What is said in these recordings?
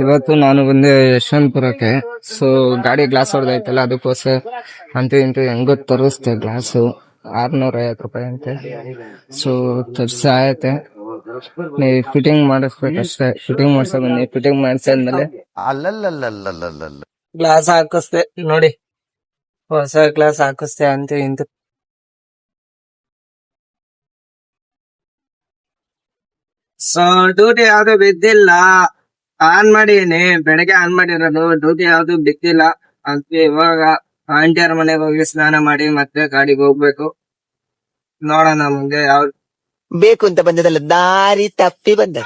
ಇವತ್ತು ನಾನು ಬಂದೆ ಯಶವಂತಪುರಕ್ಕೆ. ಸೊ ಗಾಡಿ ಗ್ಲಾಸ್ ಹೊಡೆದೈತಲ್ಲ, ಅದಕ್ಕೋಸ್ಕರ ಅಂತೂ ಇಂತೂ ಹೆಂಗೋ ತರಿಸ್ತೆ ಗ್ಲಾಸು. 650 ರೂಪಾಯಿ ಅಂತೆ. ಸೊ ತರ್ಸ ಆಯತೆ, ಫಿಟ್ಟಿಂಗ್ ಮಾಡಿಸ್ಬೇಕಷ್ಟೇ. ಫಿಟ್ಟಿಂಗ್ ಮಾಡ್ಸ ಬನ್ನಿ. ಫಿಟ್ಟಿಂಗ್ ಮಾಡ್ಸಾದ್ಮೇಲೆ ಗ್ಲಾಸ್ ಹಾಕಿಸ್ದೆ ನೋಡಿ, ಹೊಸ ಗ್ಲಾಸ್ ಹಾಕಿಸ್ದೆ ಅಂತೂ ಇಂತೂ. ಸೊ ಡ್ಯೂಟಿ ಯಾವ್ದು ಬಿದ್ದಿಲ್ಲ, ಆನ್ ಮಾಡಿದೀನಿ. ಬೆಳಗ್ಗೆ ಆನ್ ಮಾಡಿರೋದು, ಡ್ಯೂಟಿ ಯಾವ್ದು ಬಿದ್ದಿಲ್ಲ. ಅಂತ ಇವಾಗ ಆಂಟಿಯರ್ ಮನೆಗೆ ಹೋಗಿ ಸ್ನಾನ ಮಾಡಿ ಮತ್ತೆ ಗಾಡಿಗೆ ಹೋಗ್ಬೇಕು. ನೋಡೋಣ ಮುಂದೆ ಯಾವ್ದು ಬೇಕು ಅಂತ ಬಂದದಲ್ಲ, ದಾರಿ ತಪ್ಪಿ ಬಂದ.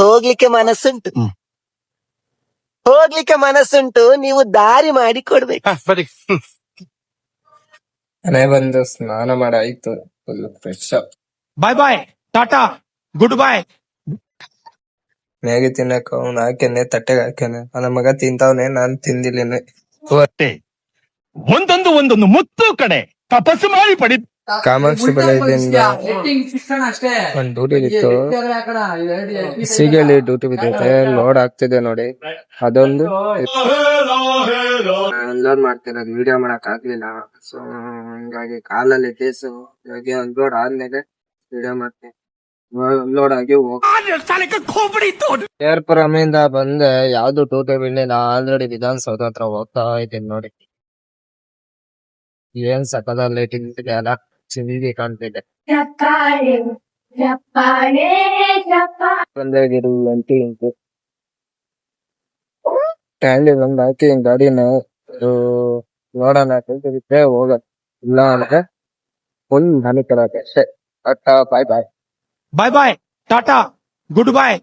ಹೋಗ್ಲಿಕ್ಕೆ ಮನಸ್ಸುಂಟು, ಹೋಗ್ಲಿಕ್ಕೆ ಮನಸ್ಸುಂಟು, ನೀವು ದಾರಿ ಮಾಡಿ ಕೊಡ್ಬೇಕು. ಮನೆ ಬಂದು ಸ್ನಾನ ಮಾಡಿ ಆಯ್ತು, ಫುಲ್ ಫ್ರೆಶ್ ಅಪ್. ಬಾಯ್ ಬಾಯ್, ಟಾಟಾ, ಗುಡ್ ಬಾಯ್. ಮ್ಯಾಗಿ ತಿನ್ನಕ ಅವ್ನು ಹಾಕ್ಯಾನೆ, ತಟ್ಟೆಗೆ ಹಾಕ್ಯಾನೆ. ನನ್ನ ಮಗ ತಿಂತಾವನೆ, ನಾನ್ ತಿಂದಿಲ್ಲೇನೆ. ಒಂದೊಂದು ಮುತ್ತು ಕಡೆ ತಪಸ್ಸು ಮಾಡಿ ಪಡಿ. ಕಾಮಾಕ್ಷಿ ಬೆಳೆದಿಂದ ಒಂದ್ ಡ್ಯೂಟಿ ಇತ್ತು, ಸಿಗಲಿ ಡ್ಯೂಟಿ ಬಿದ್ದೈತೆ. ಲೋಡ್ ಆಗ್ತಿದೆ ನೋಡಿ, ಅದೊಂದು ಅನ್ಲೋಡ್ ಮಾಡ್ತಿರೋದು, ವಿಡಿಯೋ ಮಾಡಕ್ ಆಗ್ಲಿಲ್ಲ. ಸೊ ಹಂಗಾಗಿ ಕಾಲಲ್ಲಿ ಕೇಸು. ಇವಾಗ ಅನ್ಲೋಡ್ ಆದ್ಮೇಲೆ ವಿಡಿಯೋ ಮಾಡ್ತೀನಿ. ಲೋಡ್ ಆಗಿ ಏರ್ಪುರಮಿಂದ ಬಂದೆ, ಯಾವ್ದು ಟೂಟೆ ಬೀಳಿಲ್ಲ. ಆಲ್ರೆಡಿ ವಿಧಾನಸೌಧ ಹತ್ರ ಹೋಗ್ತಾ ಇದ್ದೀನಿ ನೋಡಿ. ಏನ್ ಸಕದ ಲೈಟಿಂಗ್ ಎಲ್ಲ ಚೆನ್ನಾಗಿ ಕಾಣ್ತಿದೆ. ಬಂದಾಗಿರು ಅಂತೂ ಇಂಟು ಟ್ಯಾಂಡಿ ಬಂದ್ ಹಾಕಿ ಗಾಡಿನ ನೋಡೋಣ ಬಿಟ್ರೆ ಹೋಗೋದು, ಇಲ್ಲ ಅಂದ್ರೆ ಫುಲ್ ಮನೆ ಕಡೆ ಅಷ್ಟೇ. ಬಾಯ್ ಬಾಯ್. ಬಾಯ್ ಬಾಯ್, ಟಾಟಾ, ಗುಡ್ ಬಾಯ್.